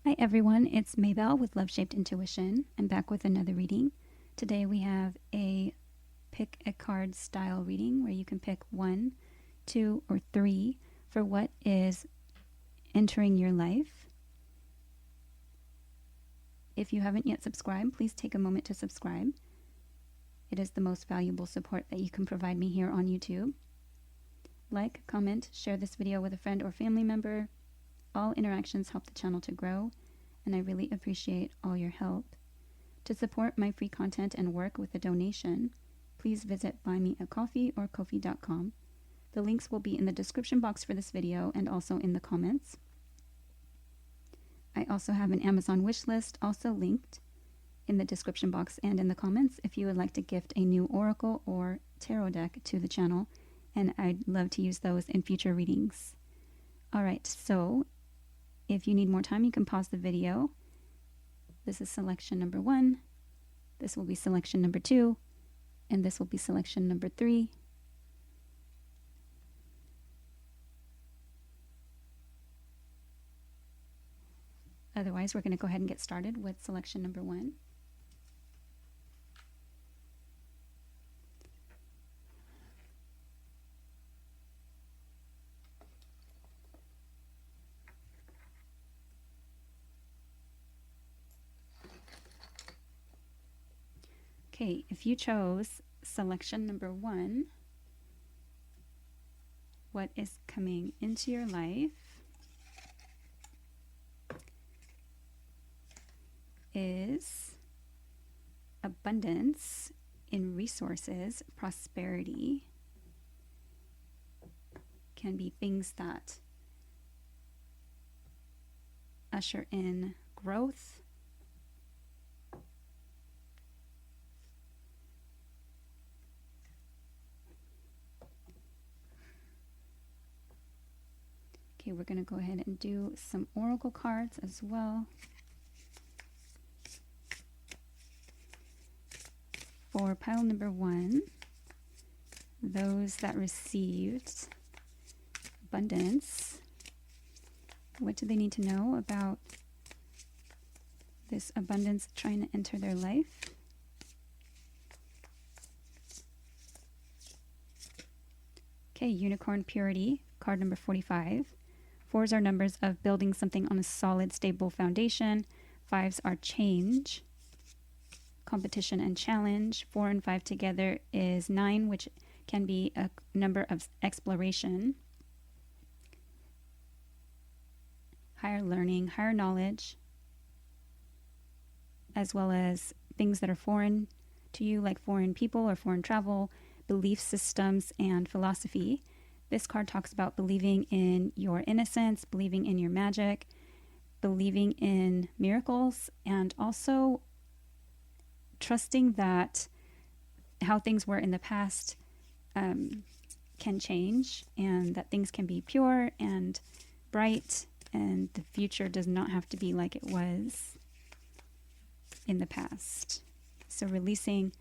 Hi everyone, it's Maybell with Love Shaped Intuition. I'm back with another reading. Today we have a pick a card style reading where you can pick 1, 2, or 3 for what is entering your life. If you haven't yet subscribed, please take a moment to subscribe. It is the most valuable support that you can provide me here on YouTube. Like, comment, share this video with a friend or family member. All interactions help the channel to grow, and I really appreciate all your help. To support my free content and work with a donation, please visit Buy Me a Coffee or Ko-fi.com. The links will be in the description box for this video and also in the comments. I also have an Amazon wish list also linked in the description box and in the comments if you would like to gift a new oracle or tarot deck to the channel, and I'd love to use those in future readings. Alright, so if you need more time, you can pause the video. This is selection number 1. This will be selection number 2. And this will be selection number 3. Otherwise, we're going to go ahead and get started with selection number 1. Okay, if you chose selection number 1, what is coming into your life is abundance in resources, prosperity. Can be things that usher in growth, okay, we're going to go ahead and do some oracle cards as well. For pile number 1, those that received abundance, what do they need to know about this abundance trying to enter their life? Okay, Unicorn Purity, card number 45. 4s are numbers of building something on a solid, stable foundation. 5s are change, competition, and challenge. 4 and 5 together is 9, which can be a number of exploration, higher learning, higher knowledge, as well as things that are foreign to you, like foreign people or foreign travel, belief systems, and philosophy. This card talks about believing in your innocence, believing in your magic, believing in miracles, and also trusting that how things were in the past can change, and that things can be pure and bright, and the future does not have to be like it was in the past. So releasing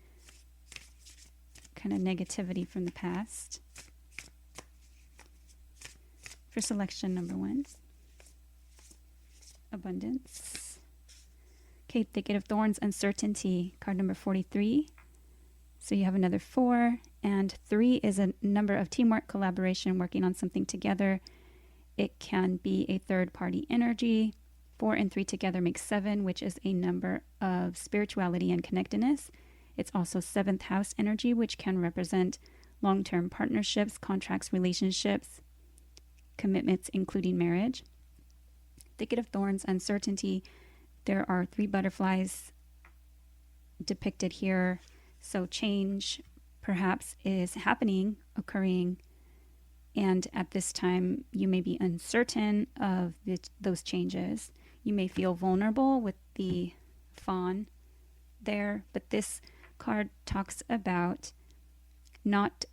kind of negativity from the past. For selection number 1, abundance. Okay, Thicket of Thorns, uncertainty, card number 43. So you have another 4, and 3 is a number of teamwork, collaboration, working on something together. It can be a third-party energy. 4 and 3 together make 7, which is a number of spirituality and connectedness. It's also 7th house energy, which can represent long-term partnerships, contracts, relationships, commitments, including marriage. Thicket of Thorns, uncertainty. There are 3 butterflies depicted here. So change perhaps is happening, occurring, and at this time you may be uncertain of those changes. You may feel vulnerable with the fawn there, but this card talks about not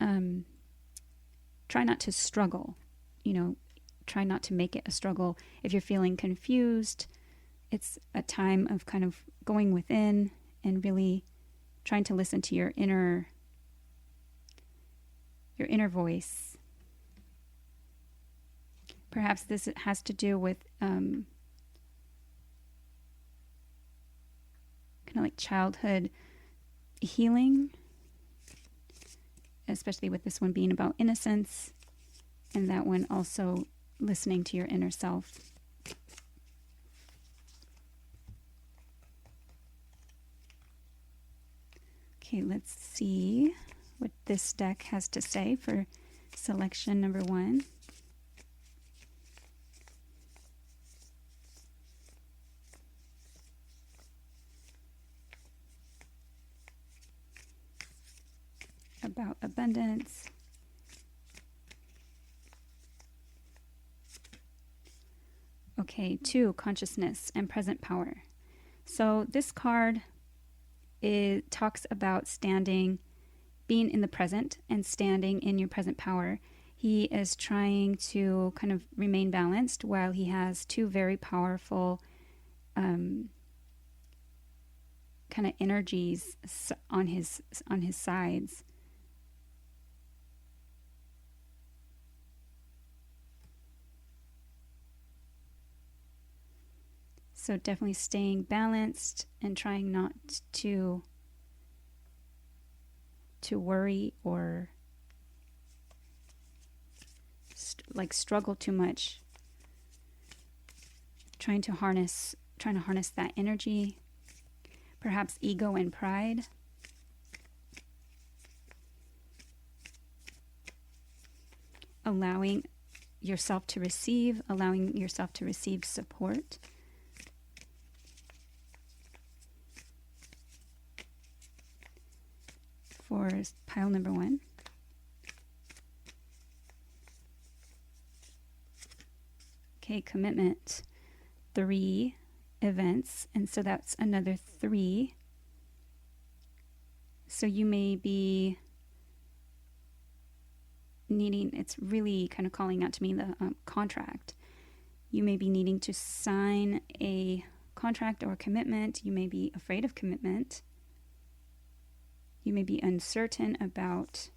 try not to struggle. Try not to make it a struggle. If you're feeling confused, it's a time of kind of going within and really trying to listen to your inner voice. Perhaps this has to do with kind of like childhood healing, especially with this one being about innocence, and that one also listening to your inner self. Okay, let's see what this deck has to say for selection number 1. About abundance. Okay, 2, consciousness and present power. So this card, it talks about being in the present and standing in your present power. He is trying to kind of remain balanced while he has 2 very powerful kind of energies on his sides. So definitely staying balanced and trying not to worry or struggle too much. Trying to harness that energy, perhaps ego and pride. Allowing yourself to receive support. For pile number 1. Okay, commitment, 3 events, and so that's another 3. So you may be needing, it's really kind of calling out to me, the contract. You may be needing to sign a contract or commitment. You may be afraid of commitment. You may be uncertain about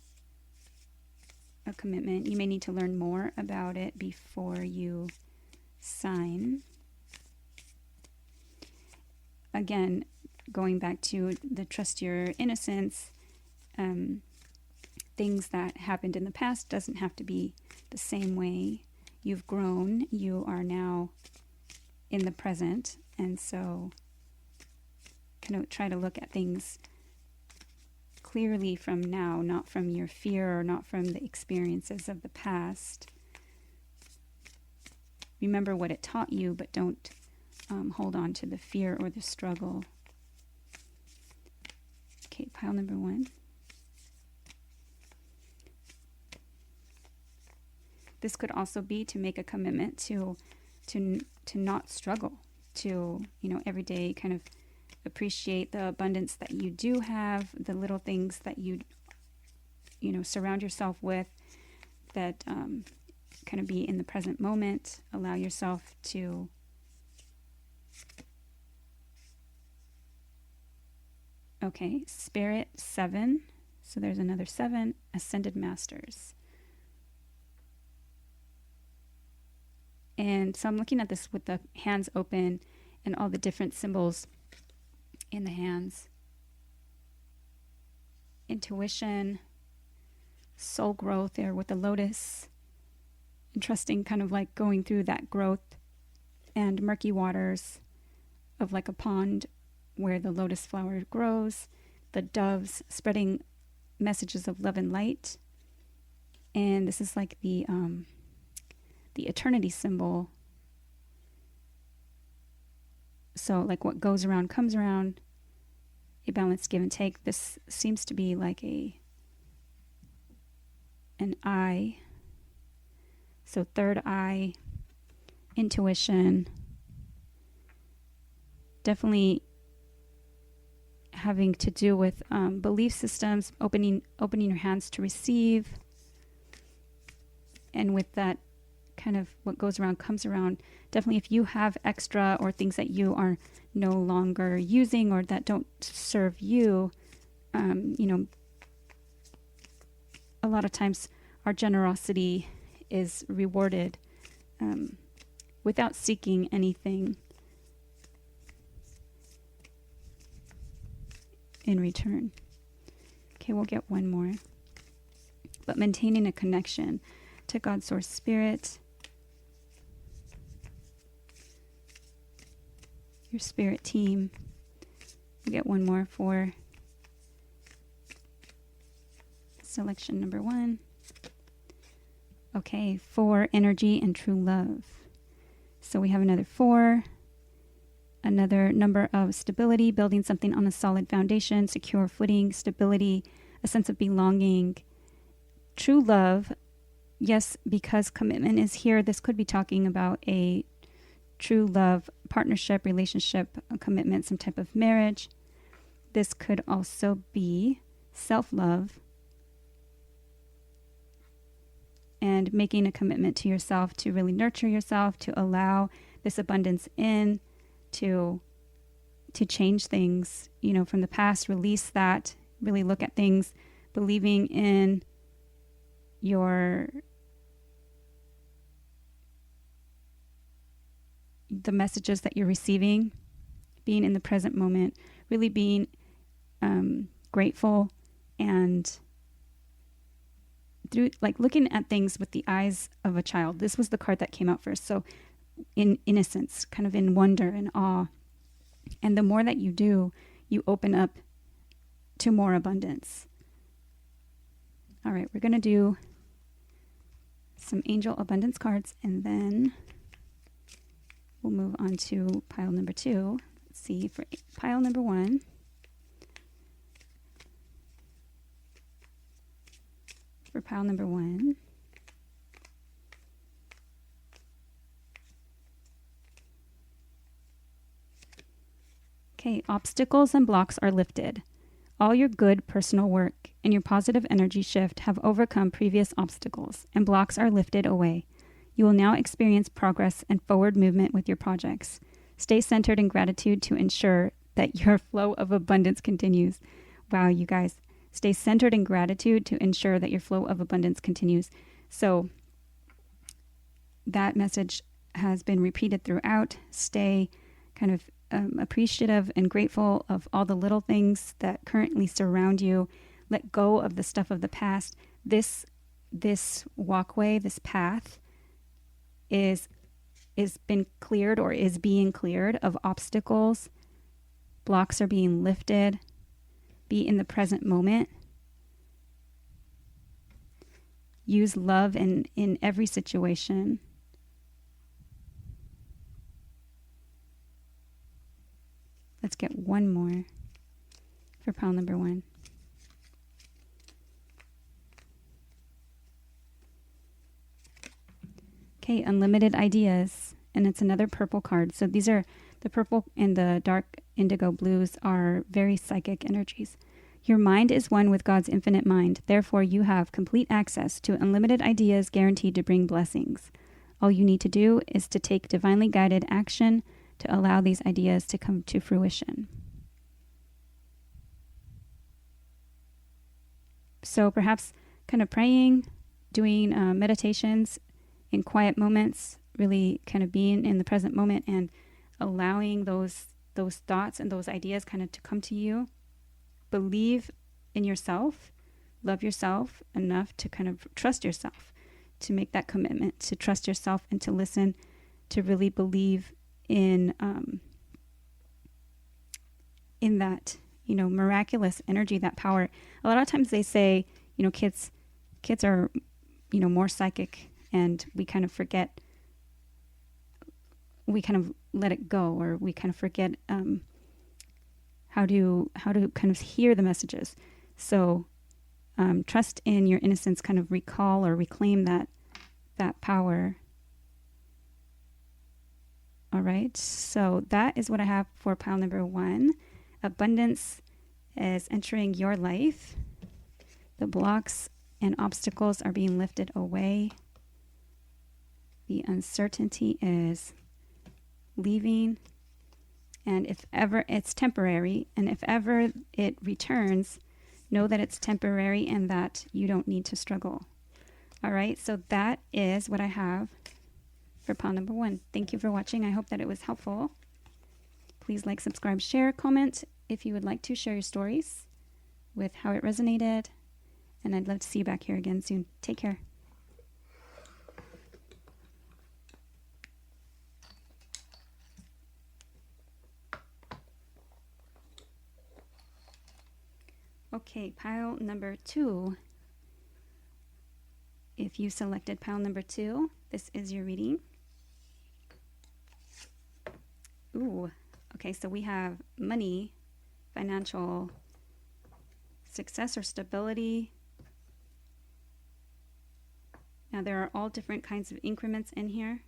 a commitment. You may need to learn more about it before you sign. Again, going back to the trust your innocence, things that happened in the past doesn't have to be the same way. You've grown. You are now in the present. And so kind of try to look at things clearly from now, not from your fear or not from the experiences of the past. Remember what it taught you, but don't hold on to the fear or the struggle. Okay, pile number 1. This could also be to make a commitment to not struggle, to, every day kind of appreciate the abundance that you do have, the little things that you surround yourself with, that kind of be in the present moment. Allow yourself to Spirit, 7. So there's another 7, Ascended Masters. And so I'm looking at this with the hands open and all the different symbols in the hands. Intuition, soul growth there with the lotus, and trusting, kind of like going through that growth, and murky waters of like a pond where the lotus flower grows, the doves spreading messages of love and light. And this is like the eternity symbol. So like what goes around comes around, a balanced give and take. This seems to be like an eye. So third eye, intuition, definitely having to do with belief systems, opening your hands to receive. And with that, kind of what goes around comes around. Definitely if you have extra or things that you are no longer using or that don't serve you, a lot of times our generosity is rewarded without seeking anything. in return. Okay, we'll get one more. But maintaining a connection to God's source spirit, your spirit team. We'll get one more for selection number 1. Okay, 4, energy and true love. So we have another 4, another number of stability, building something on a solid foundation, secure footing, stability, a sense of belonging. True love, yes, because commitment is here, this could be talking about a true love, partnership, relationship, a commitment, some type of marriage. This could also be self-love and making a commitment to yourself to really nurture yourself, to allow this abundance in, to change things, from the past, release that, really look at things, believing in the messages that you're receiving, being in the present moment, really being grateful, and through looking at things with the eyes of a child. This was the card that came out first. So in innocence, kind of in wonder and awe. And the more that you do, you open up to more abundance. All right, we're going to do some angel abundance cards, and then we'll move on to pile number 2. Let's see, for pile number 1. For pile number 1. Okay, obstacles and blocks are lifted. All your good personal work and your positive energy shift have overcome previous obstacles, and blocks are lifted away. You will now experience progress and forward movement with your projects. Stay centered in gratitude to ensure that your flow of abundance continues. Wow, you guys. Stay centered in gratitude to ensure that your flow of abundance continues. So that message has been repeated throughout. Stay kind of appreciative and grateful of all the little things that currently surround you. Let go of the stuff of the past. This walkway, this path is been cleared or is being cleared of obstacles. Blocks are being lifted. Be in the present moment. Use love in every situation. Let's get one more for pile number 1. Okay, unlimited ideas. And it's another purple card. So these are the purple and the dark indigo blues are very psychic energies. Your mind is one with God's infinite mind. Therefore, you have complete access to unlimited ideas guaranteed to bring blessings. All you need to do is to take divinely guided action to allow these ideas to come to fruition. So perhaps kind of praying, doing meditations in quiet moments, really kind of being in the present moment and allowing those thoughts and those ideas kind of to come to you. Believe in yourself, love yourself enough to kind of trust yourself, to make that commitment, to trust yourself and to listen, to really believe in that, miraculous energy, that power. A lot of times they say, kids are, more psychic, and we kind of forget, we kind of let it go, or we kind of forget how to kind of hear the messages. So trust in your innocence, kind of recall or reclaim that power. All right, so that is what I have for pile number 1. Abundance is entering your life. The blocks and obstacles are being lifted away. The uncertainty is leaving. And if ever it's temporary, and if ever it returns, know that it's temporary and that you don't need to struggle. All right, so that is what I have for pile number 1. Thank you for watching. I hope that it was helpful. Please like, subscribe, share, comment, if you would like to share your stories with how it resonated. And I'd love to see you back here again soon. Take care. Okay, pile number 2. If you selected pile number 2, this is your reading. Ooh, okay, so we have money, financial success or stability. Now there are all different kinds of increments in here.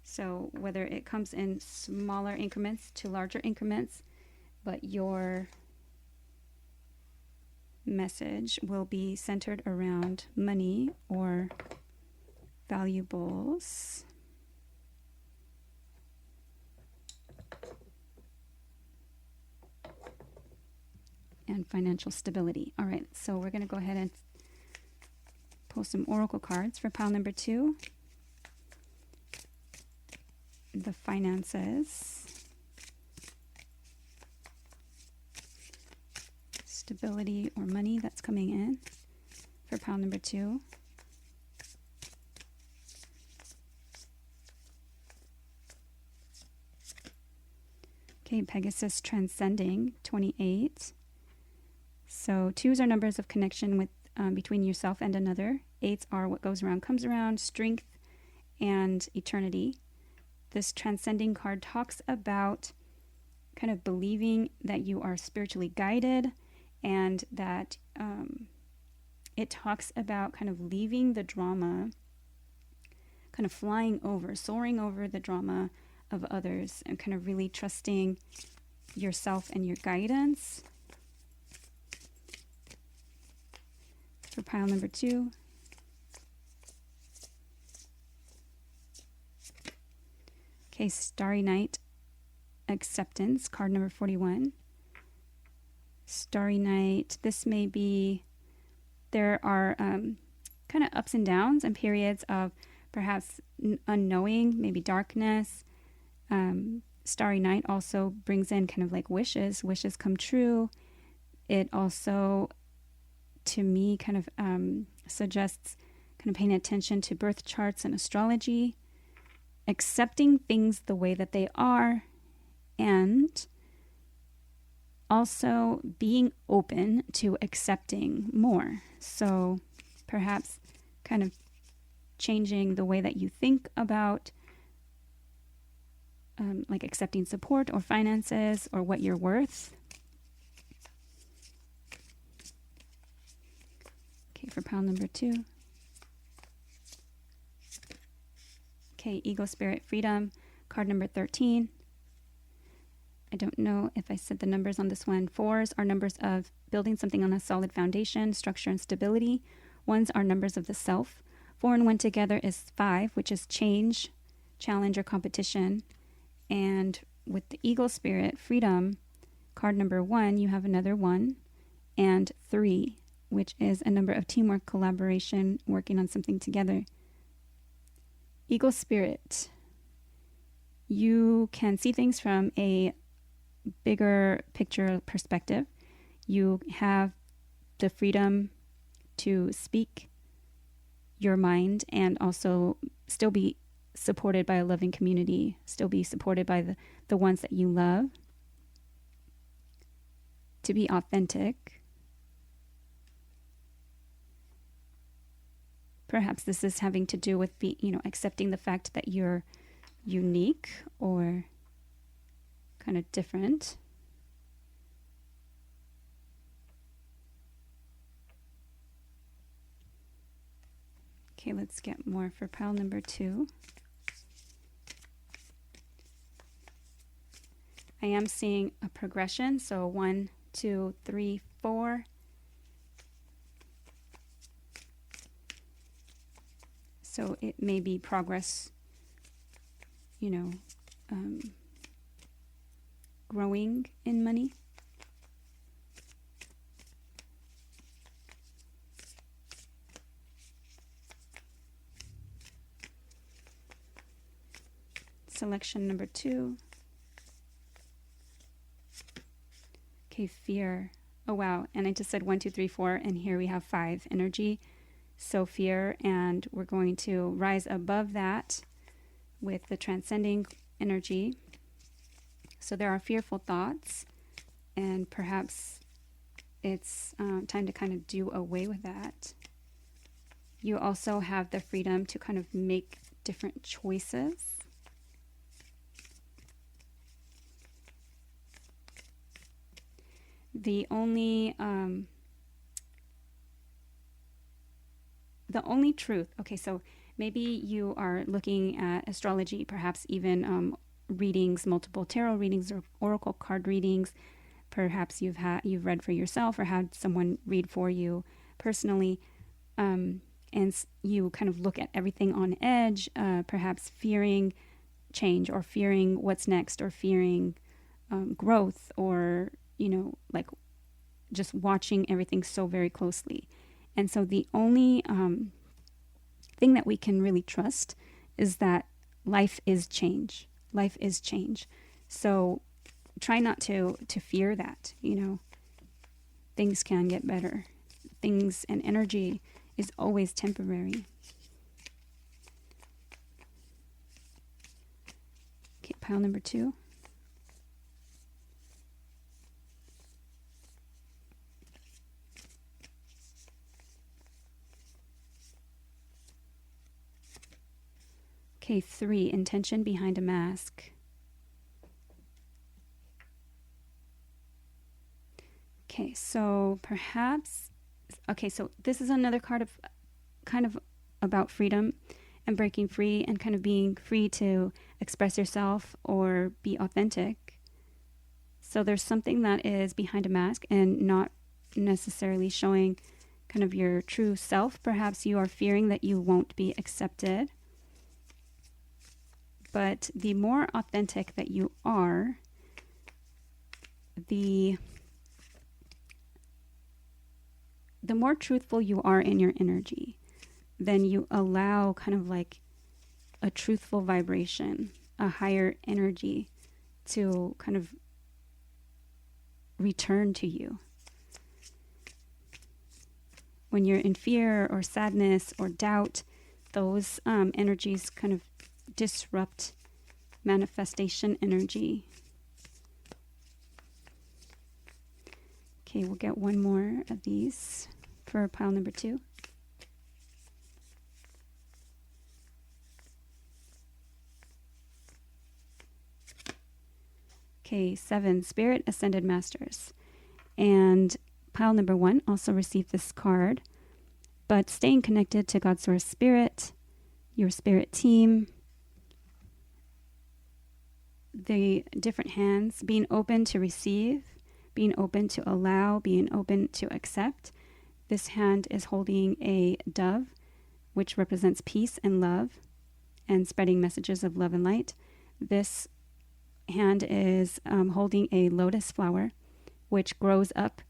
So whether it comes in smaller increments to larger increments, but your message will be centered around money or valuables. And financial stability. All right, so we're going to go ahead and pull some oracle cards for pile number 2. The finances, stability or money that's coming in for pile number 2. Okay, Pegasus transcending 28. So 2s are numbers of connection with between yourself and another. 8s are what goes around comes around, strength and eternity. This transcending card talks about kind of believing that you are spiritually guided, and that it talks about kind of leaving the drama, kind of flying over, soaring over the drama of others, and kind of really trusting yourself and your guidance. For pile number 2. Okay, Starry Night, acceptance, card number 41. Starry Night, this may be, there are kind of ups and downs and periods of perhaps unknowing, maybe darkness. Starry Night also brings in kind of like wishes come true. It also, to me, kind of suggests kind of paying attention to birth charts and astrology, accepting things the way that they are, and also being open to accepting more. So perhaps kind of changing the way that you think about like accepting support or finances or what you're worth. Okay, for pile number 2. Okay, Ego Spirit Freedom, card number 13. I don't know if I said the numbers on this one. 4s are numbers of building something on a solid foundation, structure, and stability. 1s are numbers of the self. 4 and 1 together is 5, which is change, challenge, or competition. And with the Eagle Spirit Freedom, card number 1, you have another 1, and 3, which is a number of teamwork, collaboration, working on something together. Eagle Spirit, you can see things from a bigger picture perspective. You have the freedom to speak your mind and also still be supported by a loving community, still be supported by the ones that you love, to be authentic. Perhaps this is having to do with accepting the fact that you're unique or kind of different. Okay, let's get more for pile number 2. I am seeing a progression, so 1, 2, 3, 4. So it may be progress, growing in money. Selection number 2. Okay, fear. Oh, wow. And I just said 1, 2, 3, 4, and here we have 5 energy. So fear, and we're going to rise above that with the transcending energy. So there are fearful thoughts, and perhaps it's time to kind of do away with that. You also have the freedom to kind of make different choices. The only truth. Okay, so maybe you are looking at astrology, perhaps even readings, multiple tarot readings or oracle card readings. Perhaps you've read for yourself or had someone read for you personally, and you kind of look at everything on edge, perhaps fearing change or fearing what's next or fearing growth, or like just watching everything so very closely. And so the only thing that we can really trust is that life is change. Life is change. So try not to fear that, things can get better. Things and energy is always temporary. Okay, pile number 2. Okay, 3, intention behind a mask. Okay, so perhaps, so this is another card of kind of about freedom and breaking free and kind of being free to express yourself or be authentic. So there's something that is behind a mask and not necessarily showing kind of your true self. Perhaps you are fearing that you won't be accepted. But the more authentic that you are, the more truthful you are in your energy, then you allow kind of like a truthful vibration, a higher energy to kind of return to you. When you're in fear or sadness or doubt, those energies kind of disrupt manifestation energy. Okay, we'll get one more of these for pile number 2. Okay, 7, Spirit Ascended Masters. And pile number 1 also received this card. But staying connected to God's Source Spirit, your spirit team, the different hands, being open to receive, being open to allow, being open to accept. This hand is holding a dove, which represents peace and love and spreading messages of love and light. This hand is holding a lotus flower, which grows up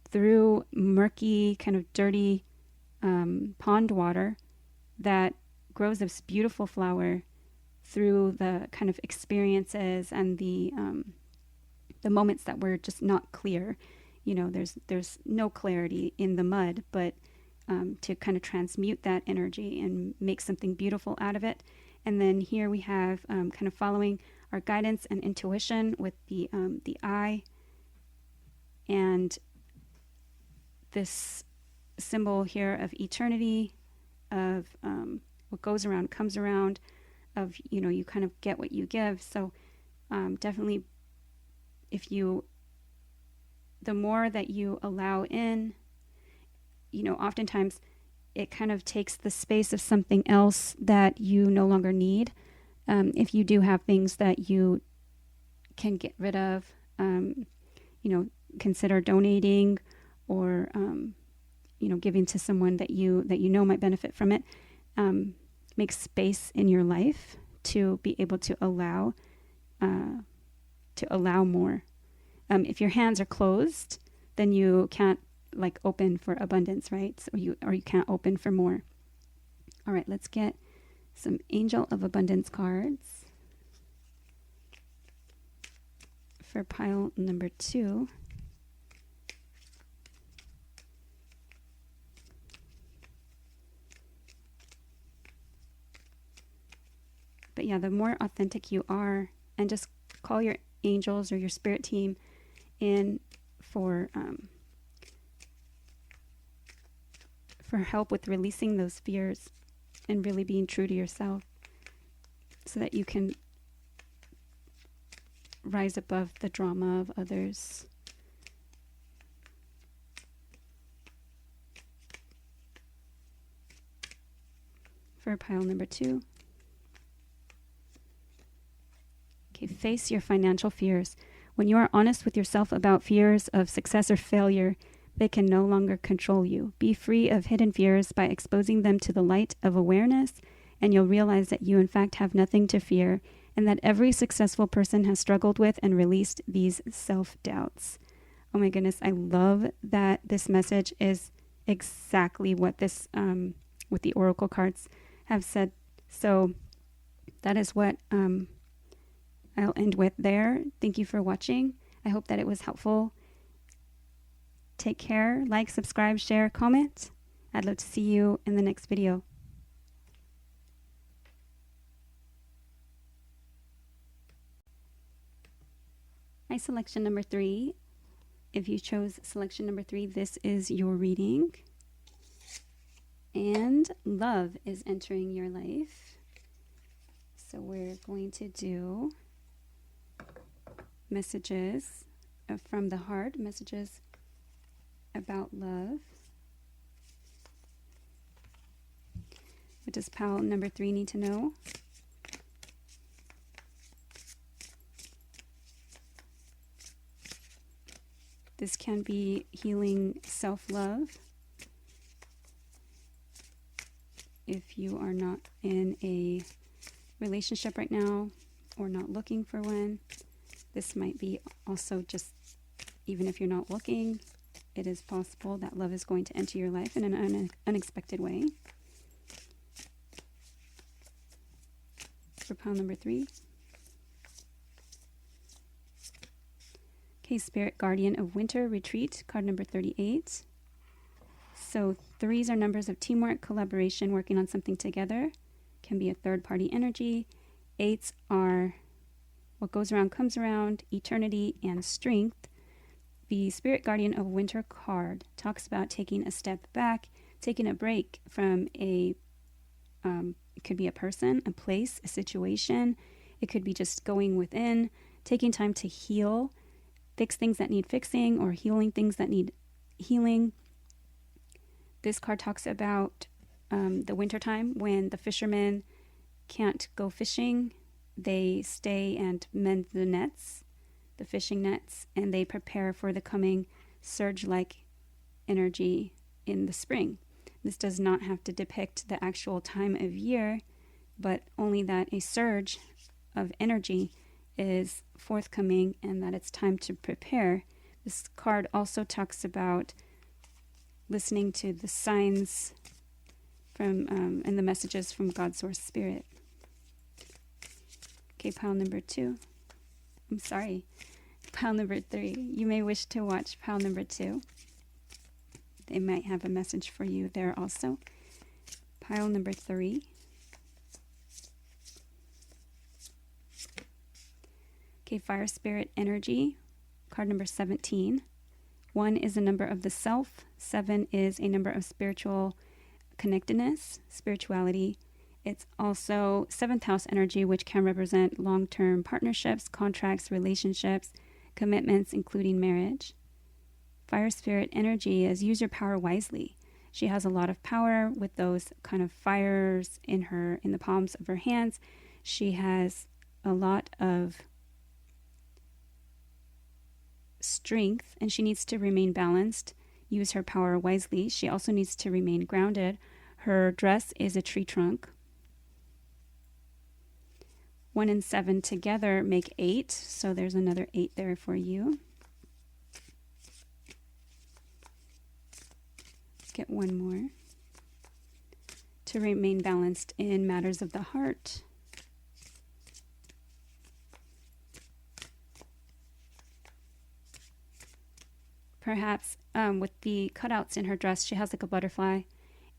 through murky, kind of dirty pond water that grows this beautiful flower through the kind of experiences and the moments that were just not clear. There's no clarity in the mud, but to kind of transmute that energy and make something beautiful out of it. And then here we have kind of following our guidance and intuition with the eye, and this symbol here of eternity, of what goes around comes around, of you kind of get what you give. So definitely, the more that you allow in, oftentimes it kind of takes the space of something else that you no longer need. If you do have things that you can get rid of, consider donating or giving to someone that you know might benefit from it. Make space in your life to be able to allow more. If your hands are closed, then you can't open for abundance, right? So you can't open for more. All right, let's get some Angel of Abundance cards for pile number 2. But yeah, the more authentic you are, and just call your angels or your spirit team in for help with releasing those fears and really being true to yourself so that you can rise above the drama of others. For pile number 2. Okay, face your financial fears. When you are honest with yourself about fears of success or failure, they can no longer control you. Be free of hidden fears by exposing them to the light of awareness, and you'll realize that you in fact have nothing to fear, and that every successful person has struggled with and released these self-doubts. Oh my goodness, I love that this message is exactly what this, what the oracle cards have said. So that is what I'll end with there. Thank you for watching. I hope that it was helpful. Take care. Like, subscribe, share, comment. I'd love to see you in the next video. My selection number 3. If you chose selection number 3, this is your reading. And love is entering your life. So we're going to do messages from the heart, messages about love. What does pile number 3 need to know? This can be healing self-love. If you are not in a relationship right now or not looking for one, this might be also just, even if you're not looking, it is possible that love is going to enter your life in an unexpected way. For pile number 3. Okay, Spirit Guardian of Winter Retreat, card number 38. So 3s are numbers of teamwork, collaboration, working on something together. Can be a third-party energy. 8s are what goes around comes around, eternity, and strength. The Spirit Guardian of Winter card talks about taking a step back, taking a break from it could be a person, a place, a situation. It could be just going within, taking time to heal, fix things that need fixing, or healing things that need healing. This card talks about the wintertime when the fishermen can't go fishing. They stay and mend the nets, the fishing nets, and they prepare for the coming surge-like energy in the spring. This does not have to depict the actual time of year, but only that a surge of energy is forthcoming and that it's time to prepare. This card also talks about listening to the signs from and the messages from God's Source Spirit. Okay, pile number 2. I'm sorry. Pile number 3. You may wish to watch pile number 2. They might have a message for you there also. Pile number 3. Okay, Fire Spirit Energy, card number 17. 1 is a number of the self. 7 is a number of spiritual connectedness, spirituality. It's also 7th house energy, which can represent long-term partnerships, contracts, relationships, commitments, including marriage. Fire Spirit Energy is use your power wisely. She has a lot of power with those kind of fires in the palms of her hands. She has a lot of strength, and she needs to remain balanced, use her power wisely. She also needs to remain grounded. Her dress is a tree trunk. 1 and 7 together make 8, so there's another 8 there for you. Let's get one more. To remain balanced in matters of the heart. Perhaps with the cutouts in her dress, she has like a butterfly,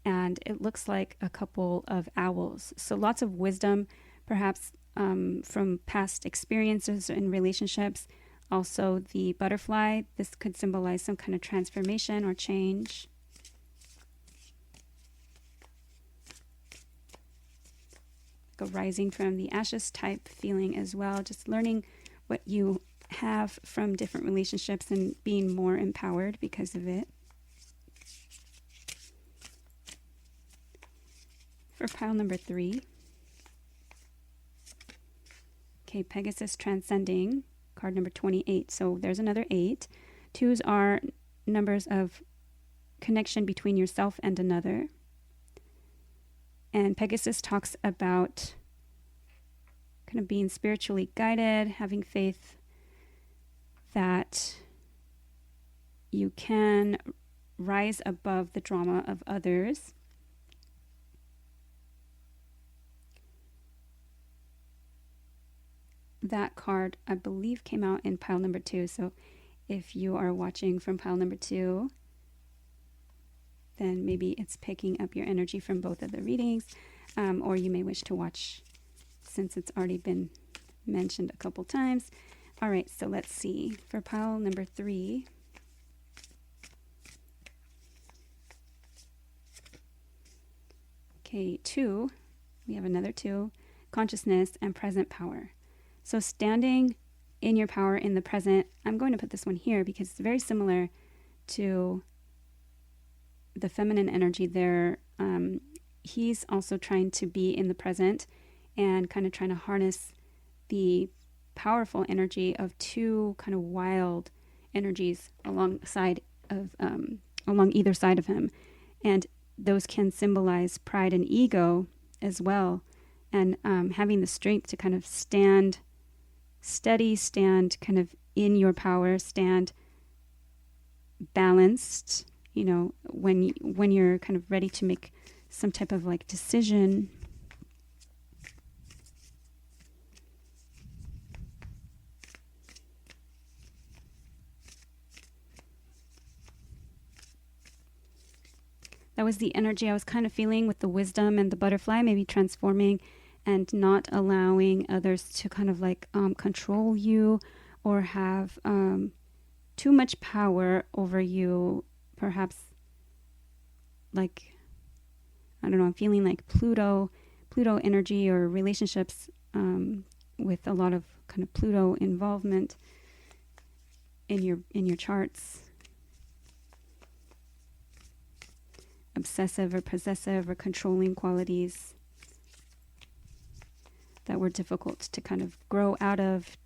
and it looks like a couple of owls. So lots of wisdom, perhaps from past experiences in relationships. Also, the butterfly, this could symbolize some kind of transformation or change. Like a rising from the ashes type feeling as well, just learning what you have from different relationships and being more empowered because of it. For pile number 3, okay, Pegasus Transcending, card number 28. So there's another 8. 2s are numbers of connection between yourself and another. And Pegasus talks about kind of being spiritually guided, having faith that you can rise above the drama of others. That card, I believe, came out in pile number 2. So if you are watching from pile number 2, then maybe it's picking up your energy from both of the readings, or you may wish to watch since it's already been mentioned a couple times. All right, so let's see. For pile number 3, okay, 2, we have another 2, consciousness and present power. So standing in your power in the present, I'm going to put this one here because it's very similar to the feminine energy there. He's also trying to be in the present and kind of trying to harness the powerful energy of 2 kind of wild energies along either side of him. And those can symbolize pride and ego as well. And having the strength to kind of stand steady, stand kind of in your power, stand balanced, you know, when you're kind of ready to make some type of like decision. That was the energy I was kind of feeling with the wisdom and the butterfly, maybe transforming and not allowing others to kind of like control you or have too much power over you. Perhaps like, I don't know, I'm feeling like Pluto energy or relationships with a lot of kind of Pluto involvement in your charts. Obsessive or possessive or controlling qualities that were difficult to kind of grow out of.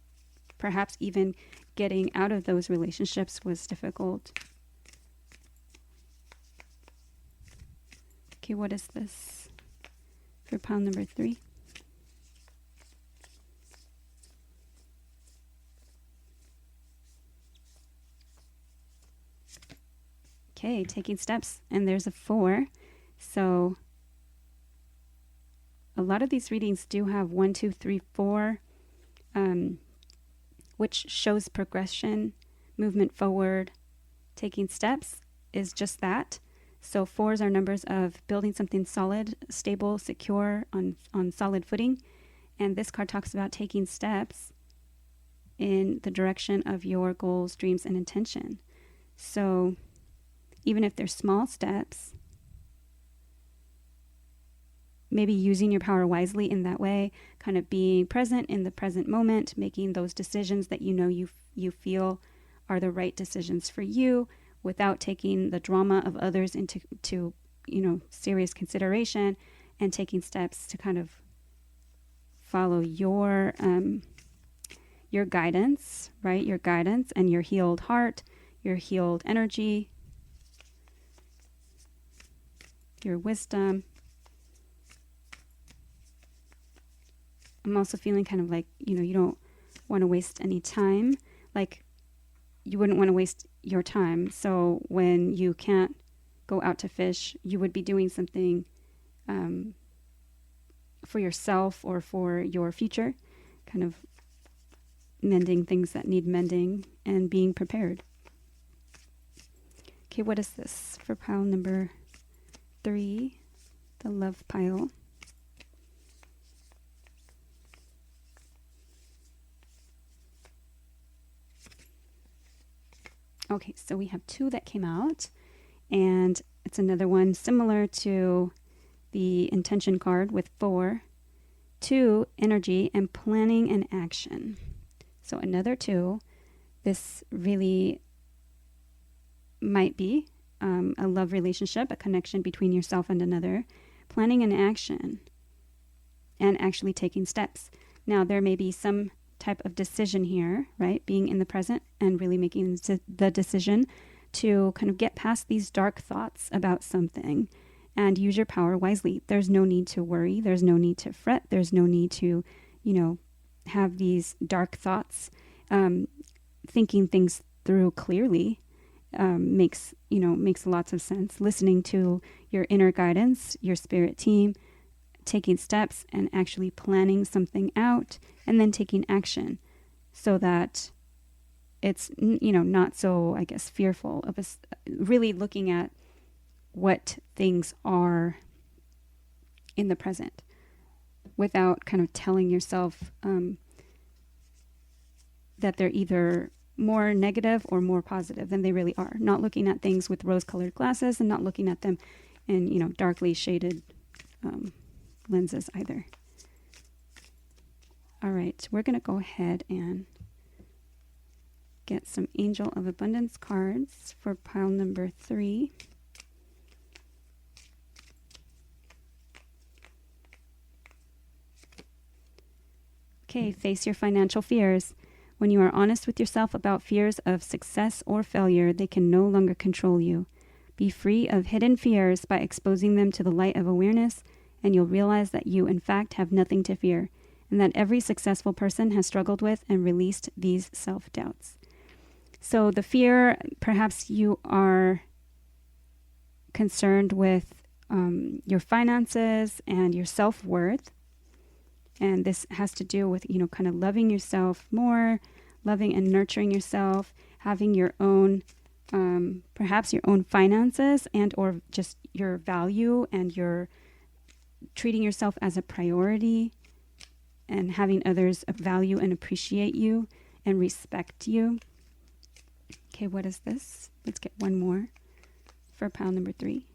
Perhaps even getting out of those relationships was difficult. Okay, what is this for pile number 3? Okay, taking steps, and there's a 4. So a lot of these readings do have 1, 2, 3, 4, which shows progression, movement forward. Taking steps is just that. So 4s are numbers of building something solid, stable, secure, on solid footing. And this card talks about taking steps in the direction of your goals, dreams, and intention. So even if they're small steps, maybe using your power wisely in that way, kind of being present in the present moment, making those decisions that you know you feel are the right decisions for you without taking the drama of others into serious consideration, and taking steps to kind of follow your guidance, right? Your guidance and your healed heart, your healed energy, your wisdom. I'm also feeling kind of like, you don't want to waste any time. Like, you wouldn't want to waste your time. So when you can't go out to fish, you would be doing something for yourself or for your future, kind of mending things that need mending and being prepared. Okay, what is this for pile number 3, the love pile? Okay, so we have 2 that came out, and it's another one similar to the intention card with 4. 2, energy and planning and action. So another 2. This really might be a love relationship, a connection between yourself and another. Planning and action and actually taking steps. Now, there may be some type of decision here, right? Being in the present and really making the decision to kind of get past these dark thoughts about something and use your power wisely. There's no need to worry. There's no need to fret. There's no need to, have these dark thoughts. Thinking things through clearly makes lots of sense. Listening to your inner guidance, your spirit team, taking steps and actually planning something out, and then taking action so that it's, not so, I guess, fearful of us. Really looking at what things are in the present without kind of telling yourself that they're either more negative or more positive than they really are. Not looking at things with rose-colored glasses and not looking at them in, darkly shaded lenses either. All right, we're going to go ahead and get some Angel of Abundance cards for pile number 3. Okay, face your financial fears. When you are honest with yourself about fears of success or failure, they can no longer control you. Be free of hidden fears by exposing them to the light of awareness, and you'll realize that you, in fact, have nothing to fear, and that every successful person has struggled with and released these self-doubts. So the fear, perhaps you are concerned with your finances and your self-worth. And this has to do with, kind of loving yourself more, loving and nurturing yourself, having your own, perhaps your own finances and or just your value and your treating yourself as a priority and having others value and appreciate you and respect you. Okay, what is this? Let's get one more for pile number 3.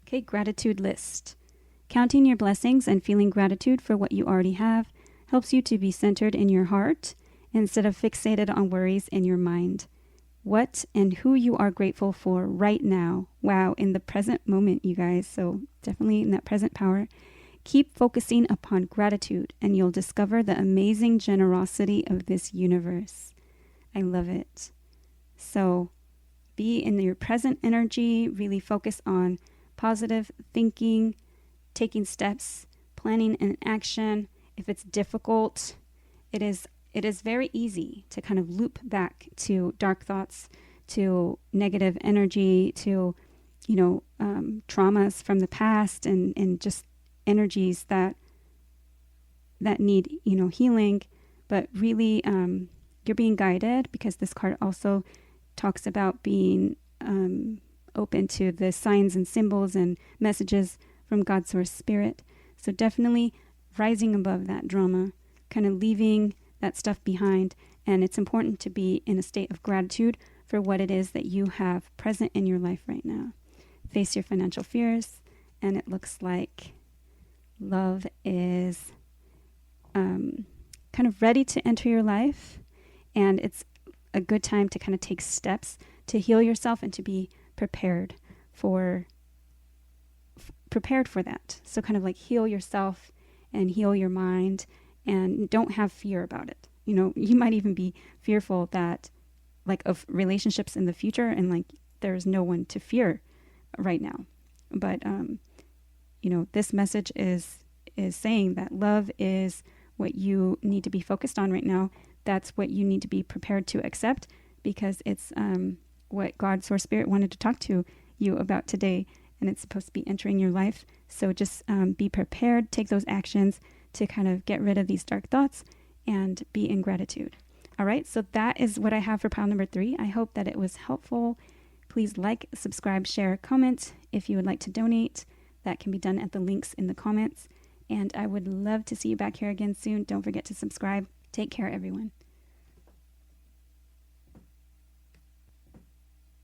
Okay, gratitude list. Counting your blessings and feeling gratitude for what you already have helps you to be centered in your heart instead of fixated on worries in your mind. What and who you are grateful for right now. Wow, in the present moment, you guys. So definitely in that present power. Keep focusing upon gratitude and you'll discover the amazing generosity of this universe. I love it. So be in your present energy, really focus on positive thinking, taking steps, planning and action. If it's difficult, it is very easy to kind of loop back to dark thoughts, to negative energy, to, traumas from the past and just energies that need, healing. But really, you're being guided because this card also talks about being open to the signs and symbols and messages from God's source spirit. So definitely rising above that drama, kind of leaving that stuff behind. And it's important to be in a state of gratitude for what it is that you have present in your life right now. Face your financial fears. And it looks like love is kind of ready to enter your life. And it's a good time to kind of take steps to heal yourself and to be prepared for that. So kind of like heal yourself and heal your mind and don't have fear about it. You might even be fearful that like of relationships in the future and like there's no one to fear right now. But, this message is saying that love is what you need to be focused on right now. That's what you need to be prepared to accept because it's what God's source spirit wanted to talk to you about today. And it's supposed to be entering your life. So just be prepared, take those actions to kind of get rid of these dark thoughts and be in gratitude. All right, so that is what I have for pile number 3. I hope that it was helpful. Please like, subscribe, share, comment. If you would like to donate, that can be done at the links in the comments. And I would love to see you back here again soon. Don't forget to subscribe. Take care, everyone.